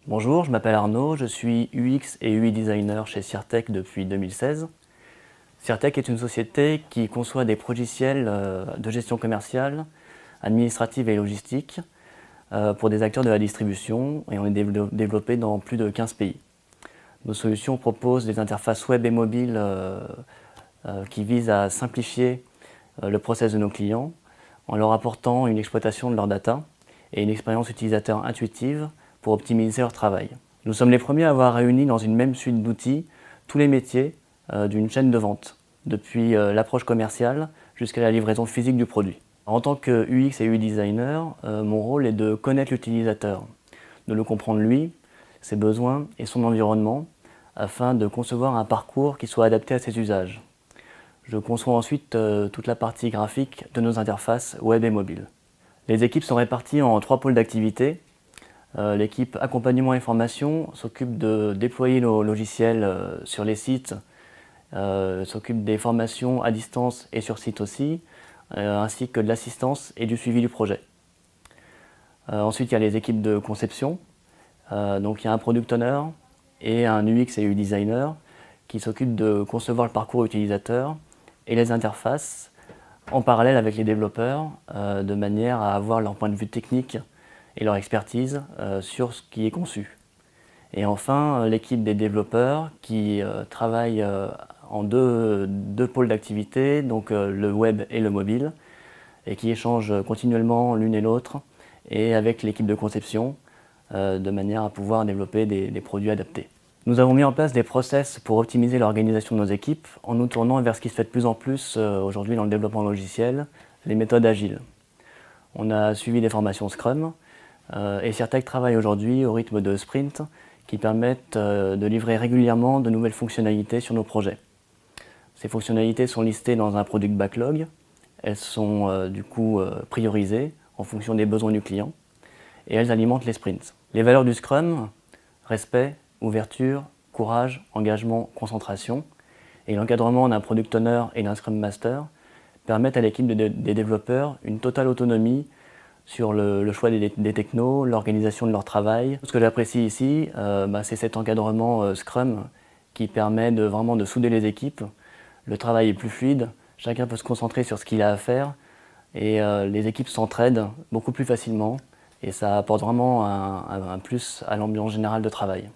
Bonjour, je m'appelle Arnaud, je suis UX et UI designer chez Cirtec depuis 2016. Cirtec est une société qui conçoit des logiciels de gestion commerciale, administrative et logistique pour des acteurs de la distribution et on est développé dans plus de 15 pays. Nos solutions proposent des interfaces web et mobiles qui visent à simplifier le process de nos clients en leur apportant une exploitation de leurs data et une expérience utilisateur intuitive pour optimiser leur travail. Nous sommes les premiers à avoir réuni dans une même suite d'outils tous les métiers d'une chaîne de vente, depuis l'approche commerciale jusqu'à la livraison physique du produit. En tant que UX et UI designer, mon rôle est de connaître l'utilisateur, de le comprendre lui, ses besoins et son environnement, afin de concevoir un parcours qui soit adapté à ses usages. Je conçois ensuite toute la partie graphique de nos interfaces web et mobile. Les équipes sont réparties en 3 pôles d'activité. L'équipe accompagnement et formation s'occupe de déployer nos logiciels sur les sites, s'occupe des formations à distance et sur site aussi, ainsi que de l'assistance et du suivi du projet. Ensuite, il y a les équipes de conception. Donc il y a un product owner et un UX et UI designer qui s'occupent de concevoir le parcours utilisateur et les interfaces en parallèle avec les développeurs, de manière à avoir leur point de vue technique et leur expertise sur ce qui est conçu. Et enfin, l'équipe des développeurs qui travaille en deux pôles d'activité, donc le web et le mobile, et qui échangent continuellement l'une et l'autre, et avec l'équipe de conception, de manière à pouvoir développer des produits adaptés. Nous avons mis en place des process pour optimiser l'organisation de nos équipes en nous tournant vers ce qui se fait de plus en plus aujourd'hui dans le développement logiciel, les méthodes agiles. On a suivi des formations Scrum et Cirtec travaille aujourd'hui au rythme de sprint qui permettent de livrer régulièrement de nouvelles fonctionnalités sur nos projets. Ces fonctionnalités sont listées dans un product backlog. Elles sont du coup priorisées en fonction des besoins du client et elles alimentent les sprints. Les valeurs du Scrum, respect, ouverture, courage, engagement, concentration et l'encadrement d'un product owner et d'un Scrum Master permettent à l'équipe des développeurs une totale autonomie sur le choix des technos, l'organisation de leur travail. Ce que j'apprécie ici, c'est cet encadrement Scrum qui permet vraiment de souder les équipes. Le travail est plus fluide, chacun peut se concentrer sur ce qu'il a à faire et les équipes s'entraident beaucoup plus facilement et ça apporte vraiment un plus à l'ambiance générale de travail.